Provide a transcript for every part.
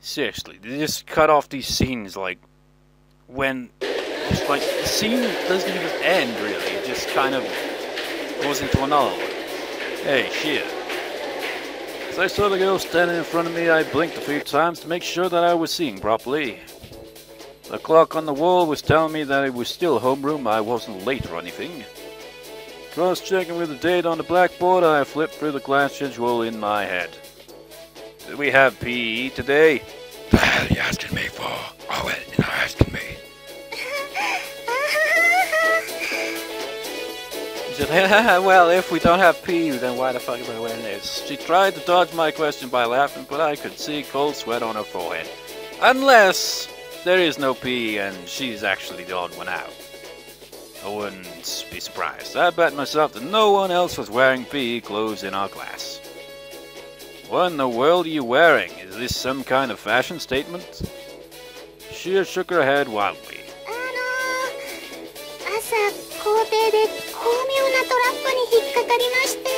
Seriously, they just cut off these scenes like when just like the scene doesn't even end really, it just kind of goes into another one. Hey, shit. As I saw the girl standing in front of me, I blinked a few times to make sure that I was seeing properly. The clock on the wall was telling me that it was still homeroom, I wasn't late or anything. Cross-checking with the date on the blackboard, I flipped through the class schedule in my head. Did we have PE today? The hell are you asking me for? Oh, well, you're not asking me. She said, well, if we don't have PE, then why the fuck am I wearing this? She tried to dodge my question by laughing, but I could see cold sweat on her forehead. Unless there is no PE and she's actually the odd one out. I wouldn't be surprised. I bet myself that no one else was wearing PE clothes in our class. What in the world are you wearing? Is this some kind of fashion statement? She shook her head wildly. 朝校庭で巧妙なトラップに引っかかりまして。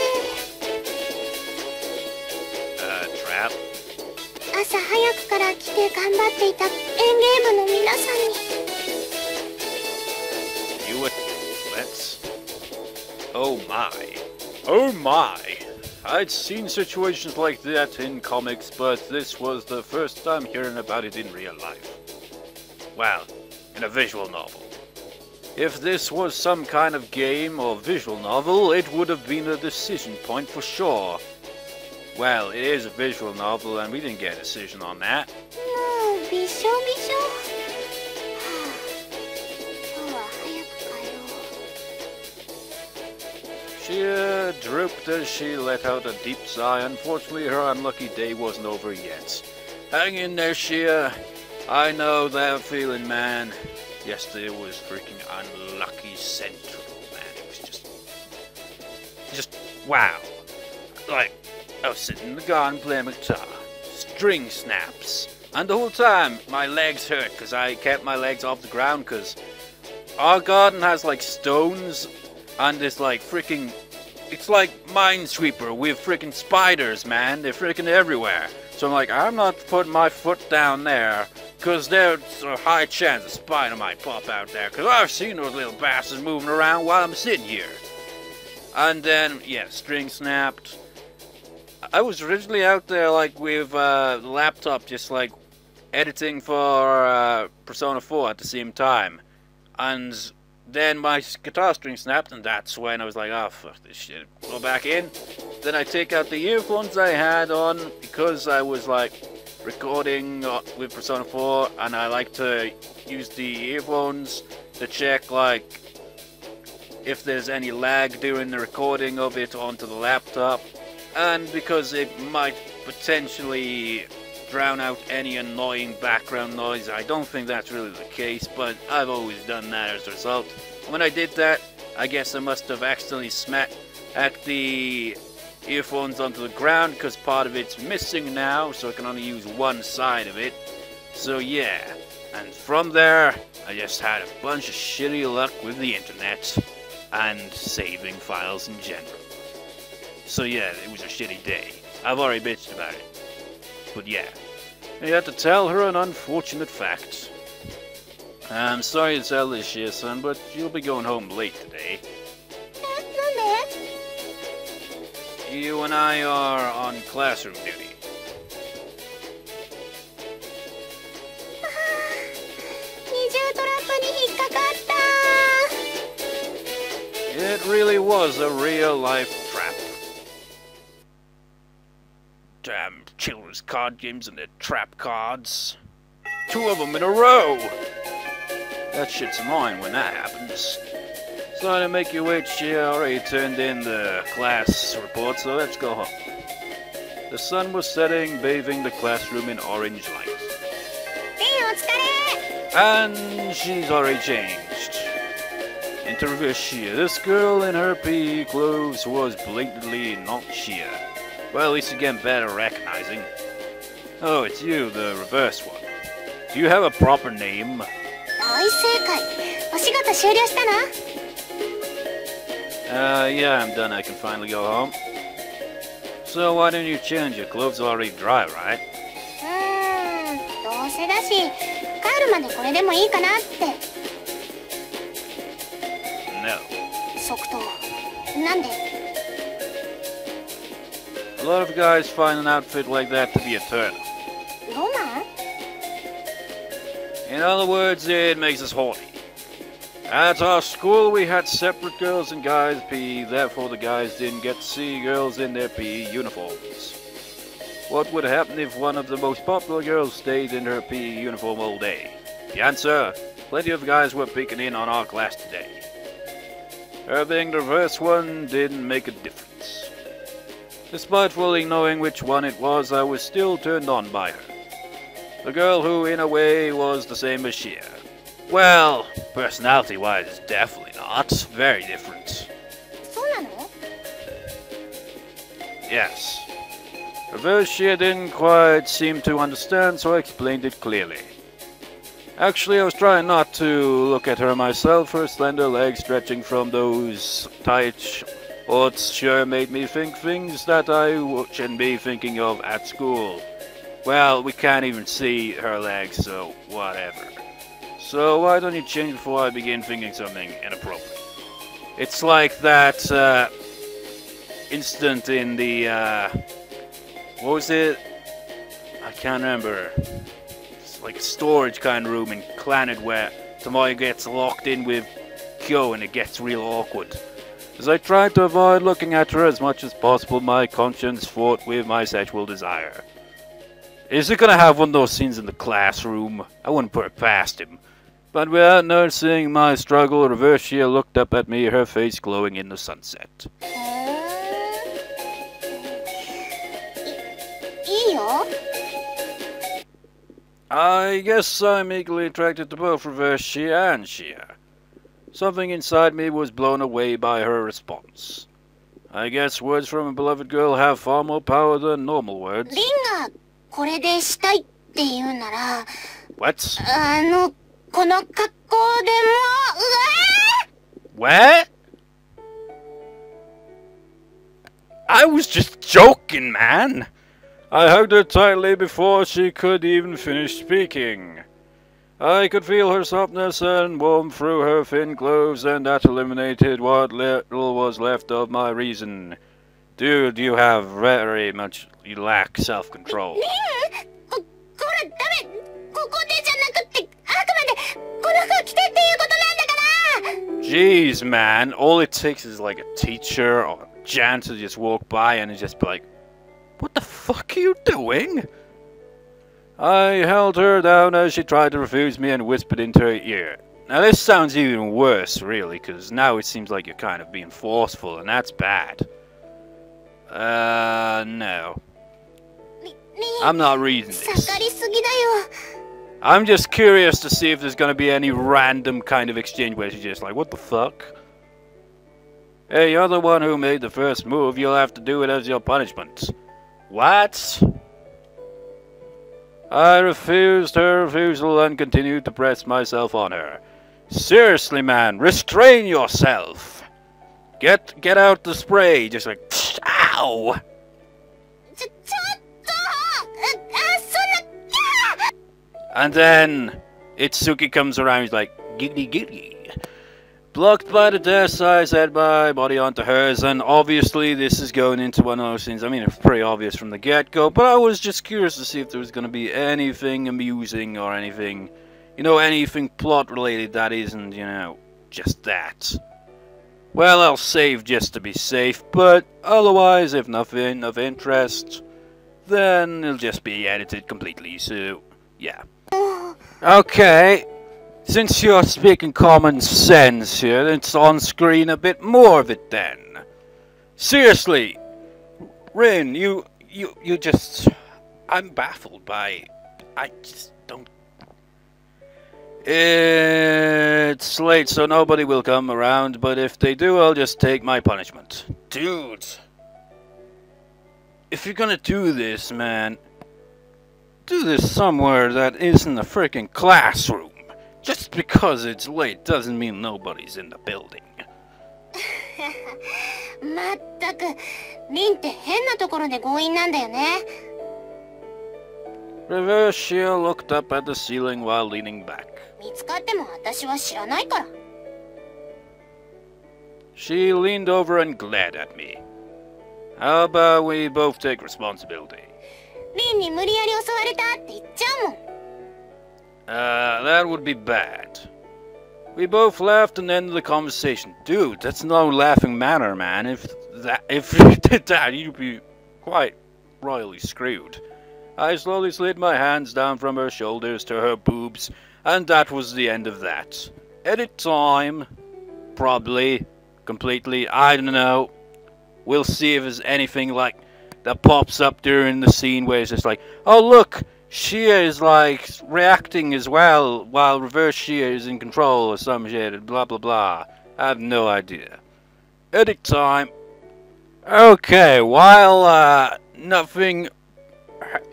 Trap? 朝早くから来て頑張っていた園芸部の皆さんに。You were... Let's... Oh my. Oh my. I'd seen situations like that in comics, but this was the first time hearing about it in real life. Well, in a visual novel. If this was some kind of game or visual novel, it would have been a decision point for sure. Well, it is a visual novel and we didn't get a decision on that. もうびしょびしょ。今日は早く帰ろう。 She drooped as she let out a deep sigh. Unfortunately, her unlucky day wasn't over yet. Hang in there, Shia. I know that feeling, man. Yesterday was freaking unlucky central, man. It was just wow. Like, I was sitting in the garden playing my guitar. String snaps. And the whole time, my legs hurt because I kept my legs off the ground because our garden has like stones and it's like freaking... It's like Minesweeper with freaking spiders, man. They're freaking everywhere. So I'm like, I'm not putting my foot down there, because there's a high chance a spider might pop out there, because I've seen those little bastards moving around while I'm sitting here. And then, yeah, string snapped. I was originally out there, like, with the laptop, just, like, editing for Persona 4 at the same time. And then my guitar string snapped, and that's when I was like, oh, fuck this shit. Go back in. Then I take out the earphones I had on, because I was, like, recording with Persona 4, and I like to use the earphones to check, like, if there's any lag during the recording of it onto the laptop, and because it might potentially drown out any annoying background noise. I don't think that's really the case, but I've always done that as a result. When I did that, I guess I must have accidentally smacked the earphones onto the ground, because part of it's missing now, so I can only use one side of it. So yeah, and from there, I just had a bunch of shitty luck with the internet, and saving files in general. So yeah, it was a shitty day. I've already bitched about it. But yeah, I had to tell her an unfortunate fact. I'm sorry to tell this shit, son, but you'll be going home late today. You and I are on classroom duty. It really was a real-life trap. Damn children's card games and their trap cards. 2 of them in a row! That shit's annoying when that happens. Sorry to make you wait, she already turned in the class report, so let's go home. The sun was setting, bathing the classroom in orange light. And she's already changed. Into reverse Shia. This girl in her PE clothes was blatantly not Shia. Well, at least you're getting better at recognizing. Oh, it's you, the reverse one. Do you have a proper name? Yeah, I'm done. I can finally go home. So why don't you change? Your clothes are already dry, right? うせだし、帰るまでこれでもいいかなって。No. 即答。なんで？ A lot of guys find an outfit like that to be a turn. ロマン？ In other words, it makes us horny. At our school, we had separate girls and guys PE, therefore the guys didn't get to see girls in their PE uniforms. What would happen if one of the most popular girls stayed in her PE uniform all day? The answer: plenty of guys were peeking in on our class today. Her being the first one didn't make a difference. Despite fully knowing which one it was, I was still turned on by her. The girl who, in a way, was the same as Shia. Well, personality-wise, definitely not. Very different. そうなの？ Yes. At first, Shia didn't quite seem to understand, so I explained it clearly. Actually, I was trying not to look at her myself. Her slender legs stretching from those tight shorts sure made me think things that I shouldn't be thinking of at school. Well, we can't even see her legs, so whatever. So why don't you change before I begin thinking something inappropriate? It's like that incident in the what was it? I can't remember. It's like a storage kind of room in Clannad where Tomoya gets locked in with Kyo and it gets real awkward. As I tried to avoid looking at her as much as possible, my conscience fought with my sexual desire. Is he gonna have one of those scenes in the classroom? I wouldn't put it past him. But without noticing my struggle, Reversia looked up at me, her face glowing in the sunset. いいよ。 I guess I'm equally attracted to both Reversia and Shia. Something inside me was blown away by her response. I guess words from a beloved girl have far more power than normal words. リンがこれでしたいって言うなら、 What? この格好でも、What? I was just joking, man! I hugged her tightly before she could even finish speaking. I could feel her softness and warmth through her thin clothes, and that eliminated what little was left of my reason. Dude, you have very much... you lack self-control. リン、これダメ。ここでじゃなくて、あくまでこの服着てっていうことなんだから。 Jeez, man, all it takes is like a teacher or a janitor to just walk by and just be like, what the fuck are you doing? I held her down as she tried to refuse me and whispered into her ear. Now this sounds even worse, really, because now it seems like you're kind of being forceful, and that's bad. No. I'm not reading this. I'm just curious to see if there's gonna be any random kind of exchange where she's just like, what the fuck? Hey, you're the one who made the first move, you'll have to do it as your punishment. What? I refused her refusal and continued to press myself on her. Seriously, man, restrain yourself. Get out the spray, just like, ow! And then Itsuki comes around, he's like, giggity giggity. Blocked by the desk, I set my body onto hers, and obviously this is going into one of those things. I mean, it's pretty obvious from the get-go, but I was just curious to see if there was going to be anything amusing or anything, you know, anything plot-related that isn't, you know, just that. Well, I'll save just to be safe, but otherwise, if nothing of interest, then it'll just be edited completely, so, yeah. Okay. Since you're speaking common sense here, it's on screen a bit more of it then. Seriously, Rin, you just... I'm baffled by... I just don't... It's late, so nobody will come around, but if they do, I'll just take my punishment. Dude. If you're gonna do this, man, do this somewhere that isn't a freaking classroom. Just because it's late doesn't mean nobody's in the building. まったく、リンって変なところで強引なんだよね。Reverse Shia looked up at the ceiling while leaning back. 見つかっても私は知らないから。 She leaned over and glared at me. How about we both take responsibility? リンに無理やり襲われたって言っちゃうもん。That would be bad. We both laughed and ended the conversation. Dude, that's no laughing matter, man. If you did that, you'd be quite royally screwed. I slowly slid my hands down from her shoulders to her boobs, and that was the end of that. Edit time. Probably. Completely. I don't know. We'll see if there's anything like that pops up during the scene where it's just like, oh look, Shia is like reacting as well while Reverse Shia is in control or some shit, blah blah blah. I have no idea. Edit time. Okay, while nothing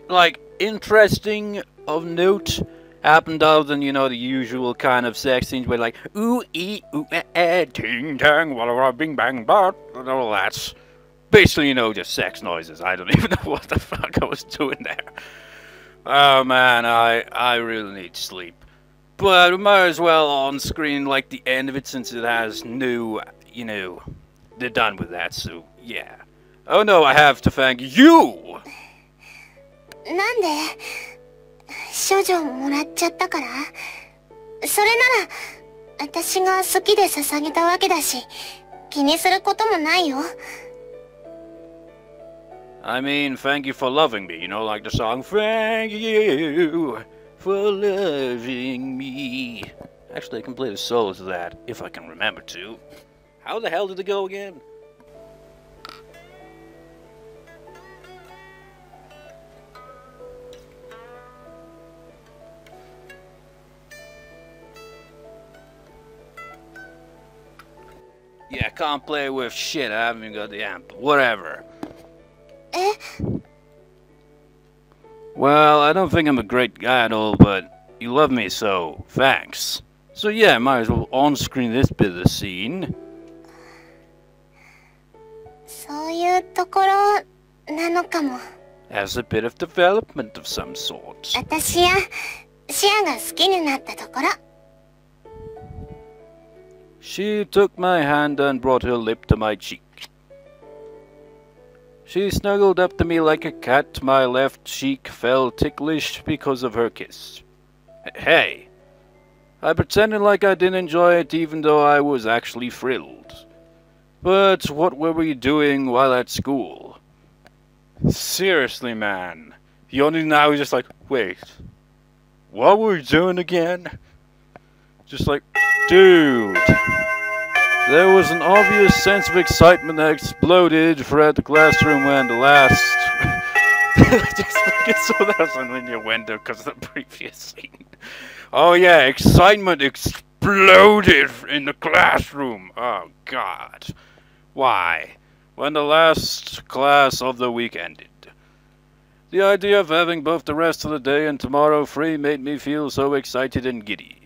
like interesting of note happened other than, you know, the usual kind of sex scenes where like ooh ee ooh ting tang walla bing bang bot and all that. Basically, you know, just sex noises. I don't even know what the fuck I was doing there. Oh man, I really need sleep. But we might as well on screen like the end of it since it has new, you know, they're done with that, so yeah. Oh no, I have to thank you! なんで処女もらっちゃったから。それなら私が好きで捧げたわけだし、気にすることもないよ。I mean, thank you for loving me, you know, like the song, thank you for loving me. Actually, I can play the solo to that, if I can remember to. How the hell did it go again? Yeah, I can't play with shit, I haven't even got the amp, whatever. え？ Well, I don't think I'm a great guy at all, but you love me, so thanks. So yeah, might as well on-screen this bit of the scene. そういうところなのかも。 As a bit of development of some sort. 私やシアが好きになったところ。 She took my hand and brought her lip to my cheek. She snuggled up to me like a cat. My left cheek felt ticklish because of her kiss. Hey! I pretended like I didn't enjoy it even though I was actually thrilled. But what were we doing while at school? Seriously, man. Yoni now is just like, wait. What were we doing again? Just like, dude. There was an obvious sense of excitement that exploded throughout the classroom when the last... Just forget so that was when you went there because of the previous scene. Oh yeah, excitement exploded in the classroom. Oh god. Why? When the last class of the week ended. The idea of having both the rest of the day and tomorrow free made me feel so excited and giddy.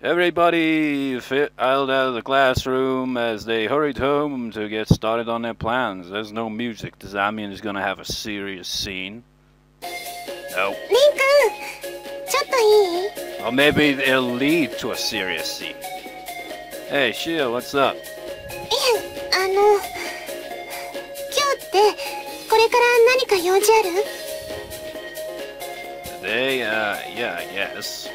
Everybody filed out of the classroom as they hurried home to get started on their plans. There's no music. Does that mean it's gonna have a serious scene? No. リンくん、ちょっといい？ Or maybe it'll lead to a serious scene. Hey, Shia, what's up? いえ、今日ってこれから何か用事ある？ Today, yeah, I guess.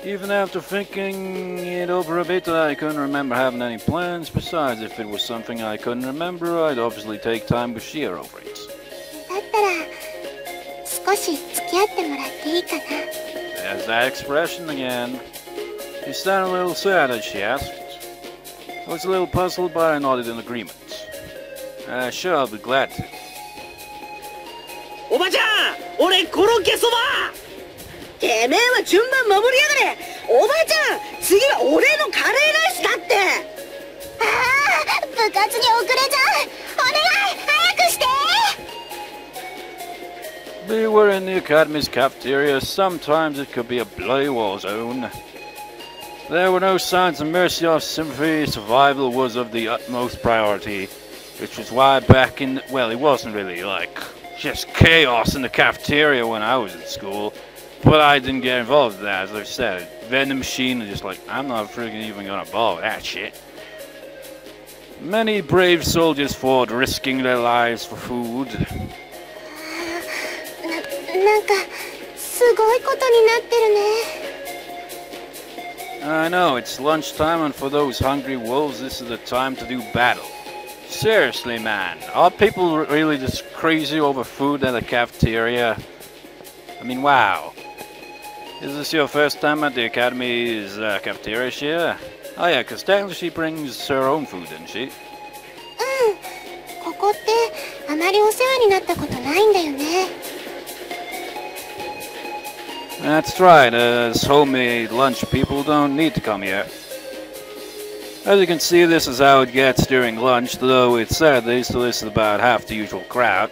Even after thinking it over a bit, I couldn't remember having any plans. Besides, if it was something I couldn't remember, I'd obviously take time with Shia over it. だったら少し付き合ってもらっていいかな？ There's that expression again. She sounded a little sad as she asked. I was a little puzzled, but I nodded in agreement. Sure, I'll be glad to. おばちゃん、俺コロッケそば。てめえは順番守りやがれ。おばちゃん、次は俺のカレーライスだって。ああ、部活に遅れちゃう。お願い、早くして。 We were in the academy's cafeteria. Sometimes it could be a bloody war zone. There were no signs of mercy or sympathy. Survival was of the utmost priority, which was why back in... Well, it wasn't really, like, just chaos in the cafeteria when I was in school. But I didn't get involved in that, as I've said. Vending machine and just like, I'm not freaking even gonna bother with that shit. Many brave soldiers fought, risking their lives for food. なんかすごいことになってるね。 I know, it's lunchtime, and for those hungry wolves, this is the time to do battle. Seriously, man, are people really just crazy over food at the cafeteria? I mean, wow. Is this your first time at the Academy's cafeteria, Shia? Oh yeah, because technically she brings her own food, doesn't she? ここってあまりお世話になったことないんだよね。 That's right, as homemade lunch people don't need to come here. As you can see, this is how it gets during lunch, though it's sad they still list about half the usual crowd.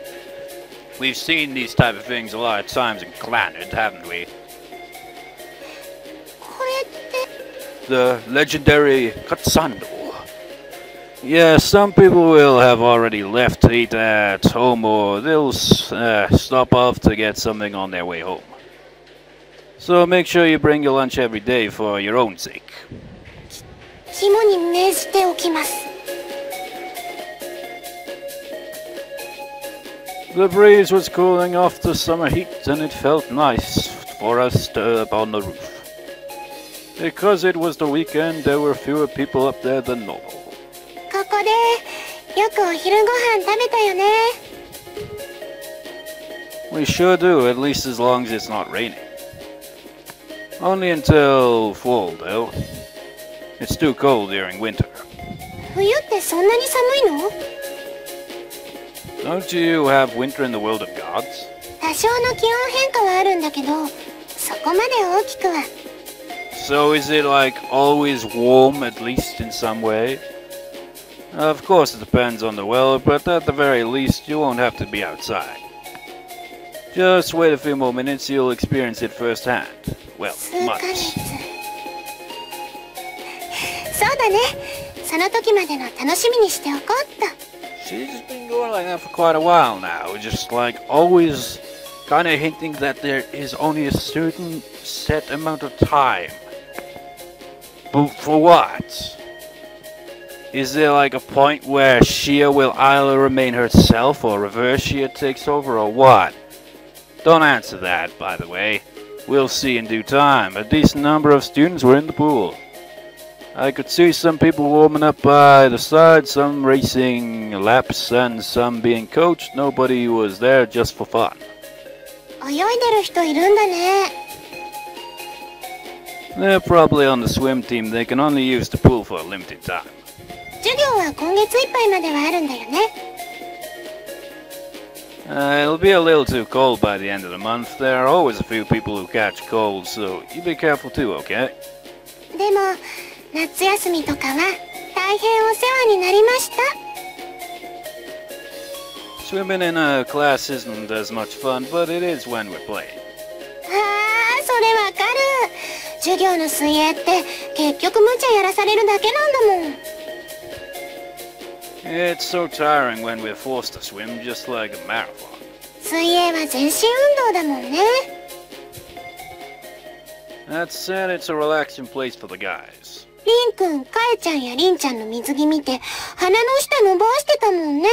We've seen these type of things a lot of times in Planet, haven't we? これって The legendary Katsando. Yeah, some people will have already left to eat at home, or they'll stop off to get something on their way home. So make sure you bring your lunch every day for your own sake. 肝に銘じておきます。 The breeze was cooling off the summer heat, and it felt nice for us up on the roof. Because it was the weekend, there were fewer people up there than normal. ここでよくお昼ご飯食べたよね。 We sure do, at least as long as it's not raining. Only until fall, though. It's too cold during winter. 冬ってそんなに寒いの？ Don't you have winter in the world of gods? 多少の気温変化はあるんだけど、そこまで大きくは。 So is it like always warm, at least in some way? Of course it depends on the weather, but at the very least you won't have to be outside. Just wait a few more minutes, you'll experience it firsthand. Well, 数ヶ months. 月。そうだね。その時までの楽しみにしておこうっと。 She's been going like that for quite a while now, just like always kind of hinting that there is only a certain set amount of time. But for what? Is there like a point where Shia will either remain herself or reverse Shia takes over or what? Don't answer that, by the way. We'll see in due time. A decent number of students were in the pool. I could see some people warming up by the side, some racing laps, and some being coached. Nobody was there just for fun. 泳いでる人いるんだね。 They're probably on the swim team. They can only use the pool for a limited time. 授業は今月いっぱいまではあるんだよね。 It'll be a little too cold by the end of the month. There are always a few people who catch colds, so you be careful too, okay? でも夏休みとかは大変お世話になりました。 Swimming in a class isn't as much fun, but it is when we're playing. ああ、それわかる。授業の水泳って結局無茶やらされるだけなんだもん。 It's so tiring when we're forced to swim, just like a marathon. 水泳は全身運動だもんね。 That said, it's a relaxing place for the guys. リンくん、カエちゃんやリンちゃんの水着見て鼻の下伸ばしてたもんね。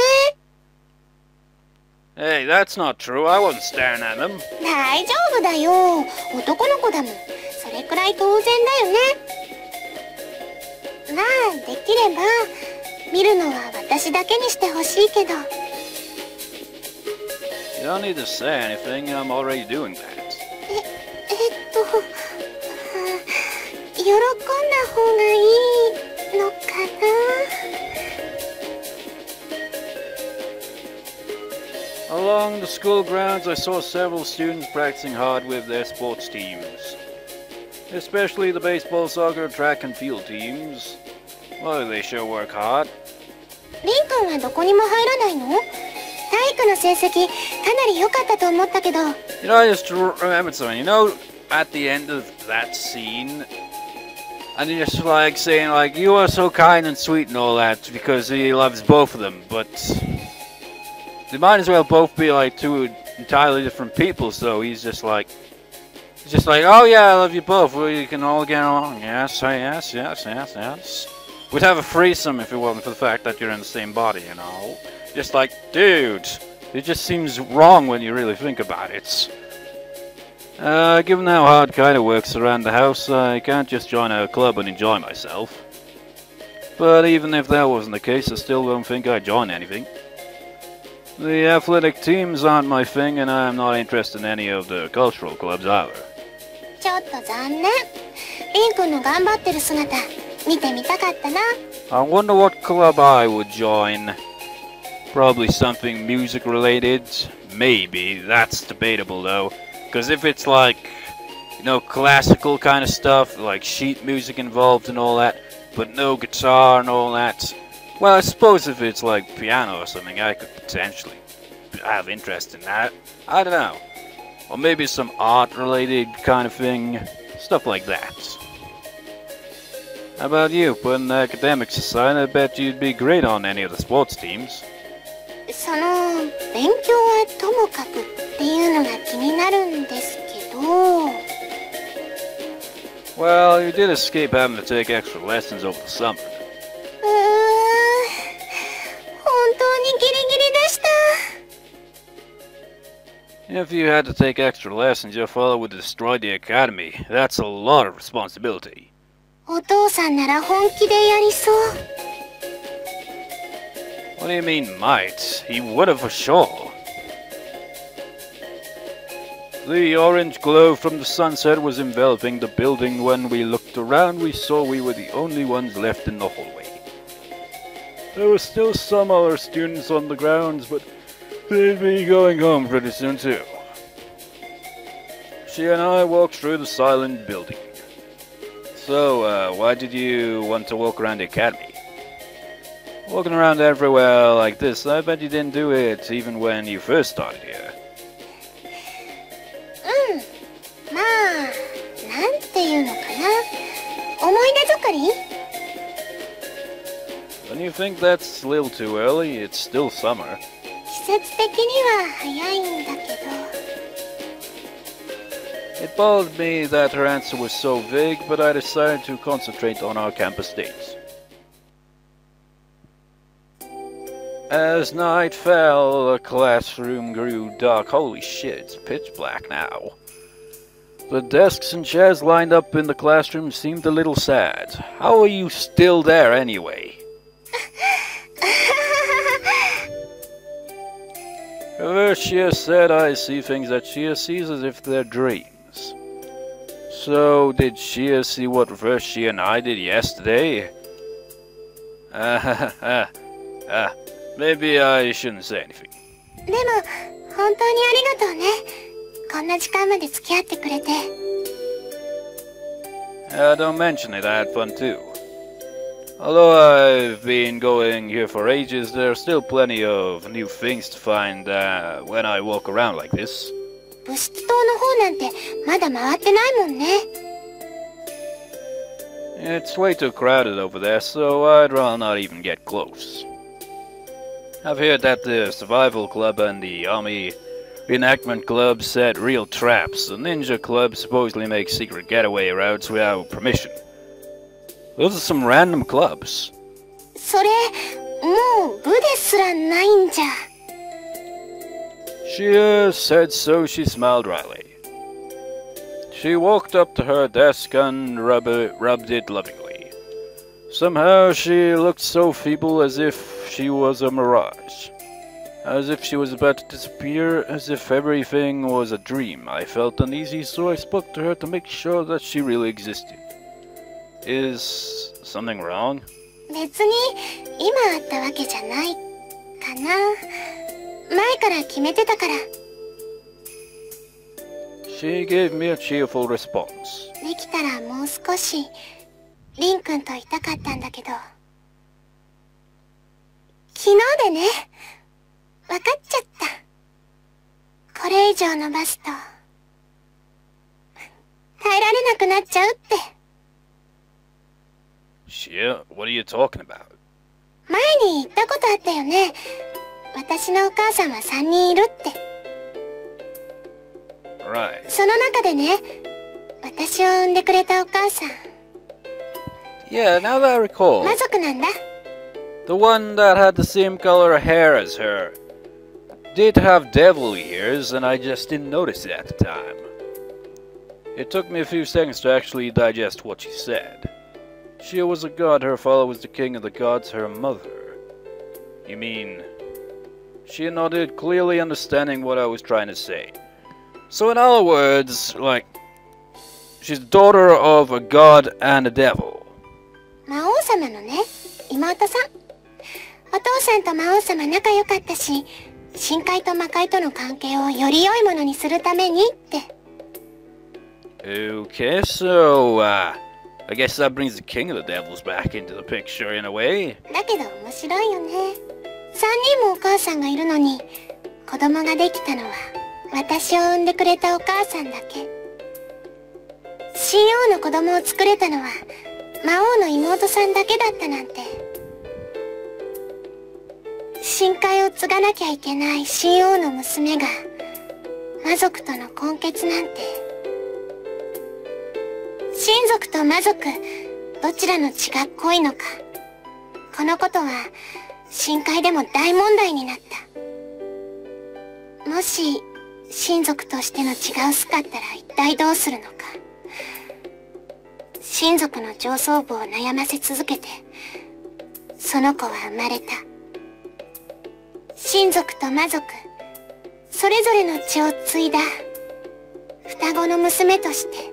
Hey, that's not true. I wasn't staring at them. 大丈夫だよ。男の子だもん。それくらい当然だよね。まあ、できれば見るのは私だけにしてほしいけど。 You don't need to say anything. I'm already doing that. 喜んだ方がいいのかな。 Along the school grounds, I saw several students practicing hard with their sports teams. Especially the baseball, soccer, track and field teams. Well, they sure work hard. リンくんはどこにも入らないの？体育の成績かなり良かったと思ったけど。 You know, I just remembered something. You know, at the end of that scene, and he's just like saying like, you are so kind and sweet and all that because he loves both of them, but They might as well both be like two entirely different people, so he's just like, oh yeah, I love you both, we can all get along, yes, yes, yes, yes, yes. We'd have a threesome if it wasn't for the fact that you're in the same body, you know. Just like, dude, it just seems wrong when you really think about it. Given how hard kinda works around the house, I can't just join a club and enjoy myself. But even if that wasn't the case, I still don't think I'd join anything. The athletic teams aren't my thing, and I'm not interested in any of the cultural clubs either. ちょっと残念。リン君の頑張ってる姿、見てみたかったな。I wonder what club I would join. Probably something music related. Maybe. That's debatable though. Because if it's like, you know, classical kind of stuff, like sheet music involved and all that, but no guitar and all that, well, I suppose if it's like piano or something, I could potentially have interest in that. I don't know. Or maybe some art-related kind of thing. Stuff like that. How about you? Putting academics aside, I bet you'd be great on any of the sports teams. その、勉強はともかくっていうのが気になるんですけど。Well, you did escape having to take extra lessons over the summer. 本当にギリギリでした。If you had to take extra lessons, your father would destroy the academy. That's a lot of responsibility. お父さんなら本気でやりそう。What do you mean might? He would have for sure. The orange glow from the sunset was enveloping the building. When we looked around, we saw we were the only ones left in the hallway. There were still some other students on the grounds, but they'd be going home pretty soon too. She and I walked through the silent building. So, why did you want to walk around the academy? Walking around everywhere like this, I bet you didn't do it even when you first started here. まあ、なんていうのかな。思い出作り？ Don't you think that's a little too early? It's still summer. 季節的には早いんだけど。It bothered me that her answer was so vague, but I decided to concentrate on our campus dates. As night fell, the classroom grew dark. Holy shit, it's pitch black now. The desks and chairs lined up in the classroom seemed a little sad. How are you still there anyway? Shia said I see things that Shia sees as if they're dreams. So, did Shia see what Shia and I did yesterday? Maybe I shouldn't say anything. でも、本当にありがとうね。こんな時間まで付き合ってくれて。Don't mention it, I had fun too. Although I've been going here for ages, there are still plenty of new things to find when I walk around like this. 物質棟の方なんてまだ回ってないもんね。It's way too crowded over there, so I'd rather not even get close. I've heard that the Survival Club and the Army Reenactment Club set real traps. The Ninja Club supposedly makes secret getaway routes without permission. Those are some random clubs. それ、もう部ですらないんじゃ。She said so. She smiled wryly. She walked up to her desk and rubbed it lovingly. Somehow she looked so feeble, as if she was a mirage. As if she was about to disappear, as if everything was a dream. I felt uneasy, so I spoke to her to make sure that she really existed. Is something wrong? 別に今あったわけじゃないかな。前から決めてたから。She gave me a cheerful response. できたらもう少しリン君といたかったんだけど。昨日でね、分かっちゃった。これ以上伸ばすと耐えられなくなっちゃうって。Shit, what are you talking about? 前に言ったことあったよね。私のお母さんは3人いるって。Right. その中でね、私を産んでくれたお母さん、 Yeah, now that I recall. 魔族なんだ。 The one that had the same color hair as her did have devil ears, and I just didn't notice it at the time. It took me a few seconds to actually digest what she said. She was a god, her father was the king of the gods, her mother. You mean... She nodded, clearly understanding what I was trying to say. So in other words, like... She's the daughter of a god and a devil. 魔王様のね、妹さん。お父さんと魔王様仲良かったし、深海と魔界との関係をより良いものにするためにって。Okay, so, I guess that brings the king of the devils back into the picture in a way. だけど面白いよね。3人もお母さんがいるのに、子供ができたのは私を産んでくれたお母さんだけ。神王の子供を作れたのは魔王の妹さんだけだったなんて。深海を継がなきゃいけない神王の娘が魔族との根結なんて。神族と魔族、どちらの血が濃いのか。このことは深海でも大問題になった。もし神族としての血が薄かったら一体どうするのか。神族の上層部を悩ませ続けて、その子は生まれた。神族と魔族、それぞれの血を継いだ双子の娘として。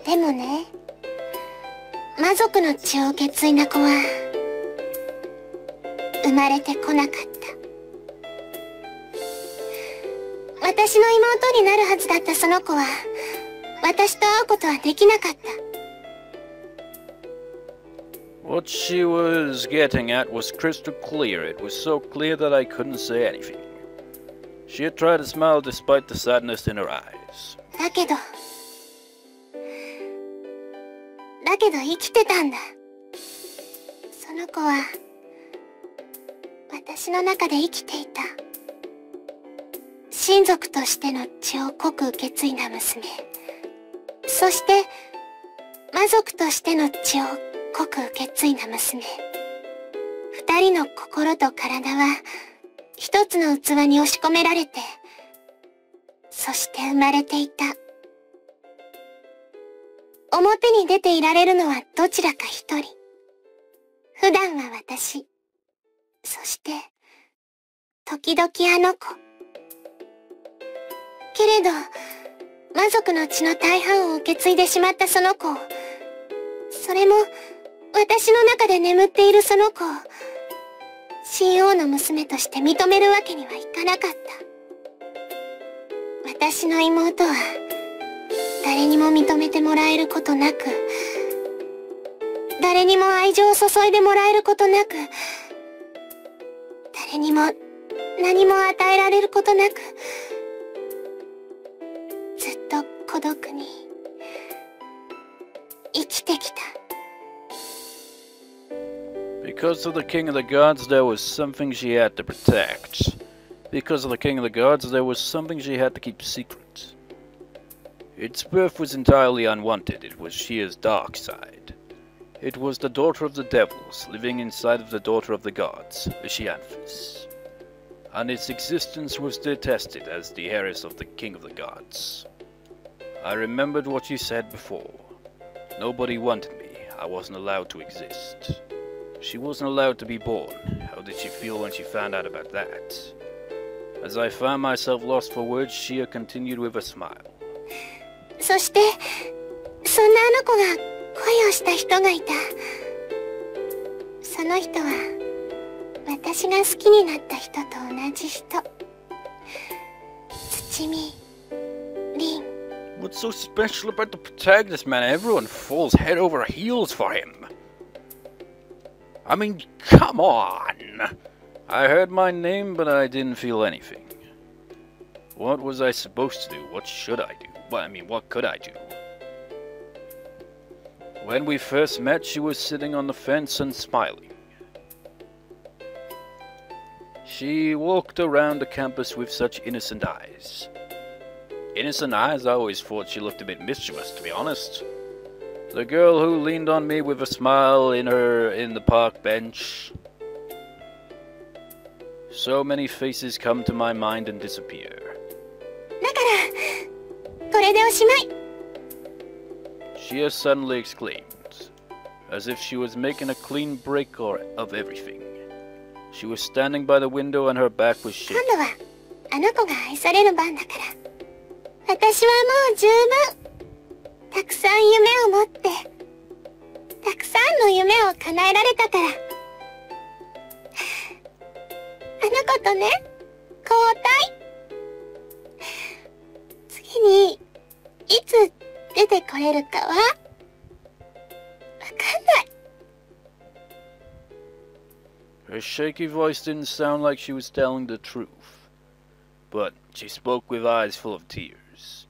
でもね、魔族の血を受け継いだ子は生まれてこなかった。私の妹になるはずだったその子は私と会うことはできなかった。What she was getting at was crystal clear. It was so clear that I couldn't say anything. She had tried to smile despite the sadness in her eyes. だけど生きてたんだ。その子は私の中で生きていた。神族としての血を濃く受け継いだ娘、そして魔族としての血を濃く受け継いだ娘。二人の心と体は一つの器に押し込められて、そして生まれていた。表に出ていられるのはどちらか一人。普段は私、そして時々あの子。けれど魔族の血の大半を受け継いでしまったその子を、それも私の中で眠っているその子を神王の娘として認めるわけにはいかなかった。私の妹は誰にも認めてもらえることなく、誰にも愛情を注いでもらえることなく、誰にも何も与えられることなく、ずっと孤独に生きてきた。Because of the king of the gods, there was something she had to protect. Because of the king of the gods, there was something she had to keep secret. Its birth was entirely unwanted. It was Shia's dark side. It was the daughter of the devils, living inside of the daughter of the gods, the Shianthus. And its existence was detested as the heiress of the king of the gods. I remembered what you said before. Nobody wanted me. I wasn't allowed to exist. She wasn't allowed to be born. How did she feel when she found out about that? As I found myself lost for words, Shia continued with a smile. そしてそんなあの子が恋をした人がいた。その人は私が好きになった人と同じ人。土見凛。 What's so special about the protagonist, man? Everyone falls head over heels for him. I mean, come on! I heard my name, but I didn't feel anything. What was I supposed to do? What should I do? Well, I mean, what could I do? When we first met, she was sitting on the fence and smiling. She walked around the campus with such innocent eyes. Innocent eyes? I always thought she looked a bit mischievous, to be honest. The girl who leaned on me with a smile in the park bench. So many faces come to my mind and disappear. だからこれでおしまい。 Shia suddenly exclaimed, as if she was making a clean break of everything. She was standing by the window and her back was 今 shaking. 度はあの子が愛される番だから。私はもう十分。たくさん夢を持って、たくさんの夢を叶えられたから。あの子とね、交代。次にいつ出てこれるかはわかんない。Her shaky voice didn't sound like she was telling the truth, but she spoke with eyes full of tears.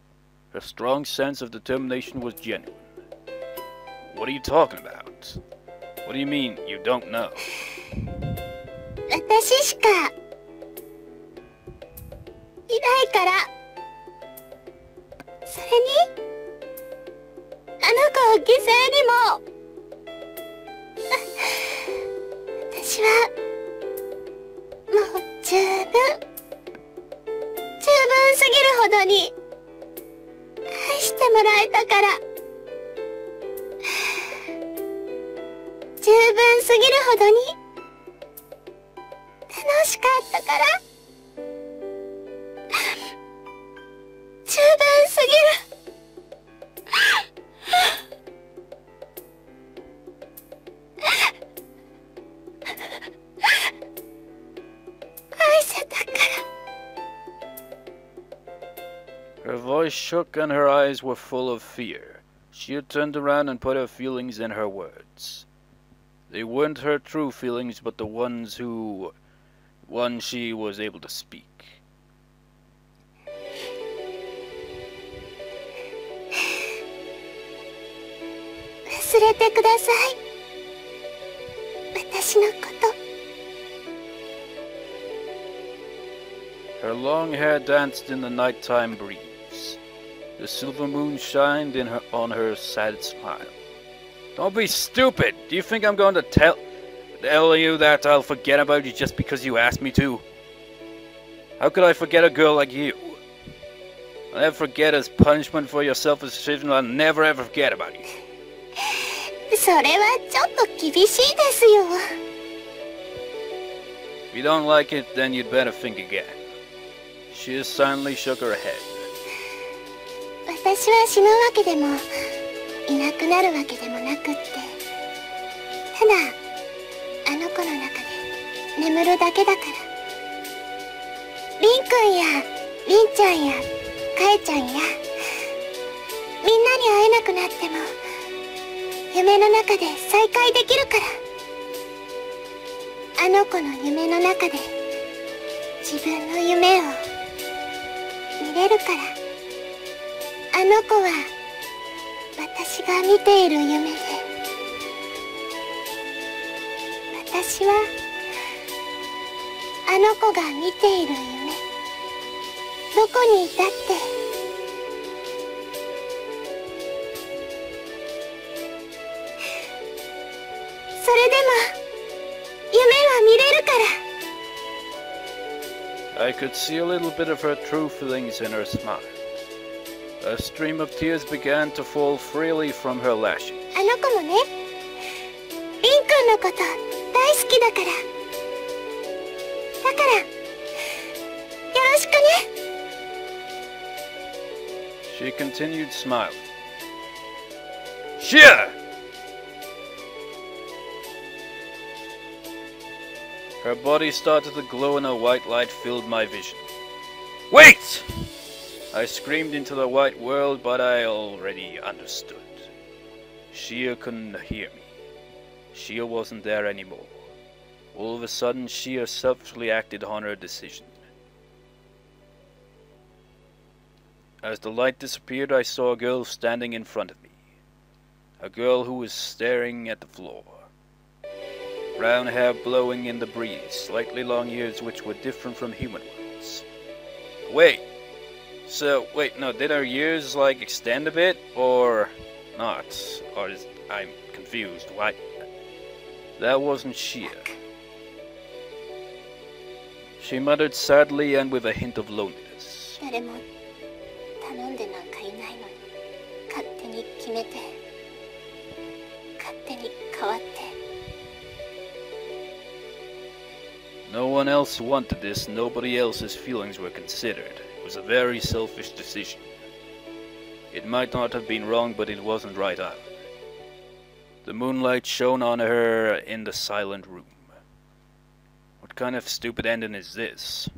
Her strong sense of determination was genuine. What are you talking about? What do you mean, you don't know? 私しかいないから。それにあの子を犠牲にも私はもう十分すぎるほどに愛してもらえたから。十分すぎるほどに楽しかったから。十分すぎる。愛せたから。 Her voice shook and her eyes were full of fear. She had turned around and put her feelings in her words. They weren't her true feelings, but the ones she was able to speak. 忘れてください。私のこと。 Her long hair danced in the nighttime breeze. The silver moon shined on her sad smile. Don't be stupid! Do you think I'm going to tell you that I'll forget about you just because you asked me to? How could I forget a girl like you? I'll never forget as punishment for your selfish decision. I'll never ever forget about you. それはちょっと厳しいですよ。 If you don't like it, then you'd better think again. She just silently shook her head. 私は死ぬわけでもいなくなるわけでもなくって、ただあの子の中で眠るだけだから。リンくんやリンちゃんやカエちゃんやみんなに会えなくなっても夢の中で再会できるから。あの子の夢の中で自分の夢を見れるから。あの子は私が見ている夢で、私はあの子が見ている夢。どこにいたってそれでも夢は見れるから。 I could see a little bit of her true feelings in her smile. A stream of tears began to fall freely from her lashes. あの子もね、リンくんのこと大好きだから。だからよろしくね。 She continued smiling. Shia! Her body started to glow and a white light filled my vision. Wait! I screamed into the white world, but I already understood. Shia couldn't hear me. Shia wasn't there anymore. All of a sudden, Shia selfishly acted on her decision. As the light disappeared, I saw a girl standing in front of me. A girl who was staring at the floor. brown hair blowing in the breeze, slightly long ears which were different from human ones. Wait, no, did her ears like extend a bit, or not? I'm confused, why? That wasn't Shia. She muttered sadly and with a hint of loneliness. 誰も頼んでなんかいないのに勝手に決めて勝手に変わって No one else wanted this, nobody else's feelings were considered. It was a very selfish decision. It might not have been wrong, but it wasn't right either. The moonlight shone on her in the silent room. What kind of stupid ending is this?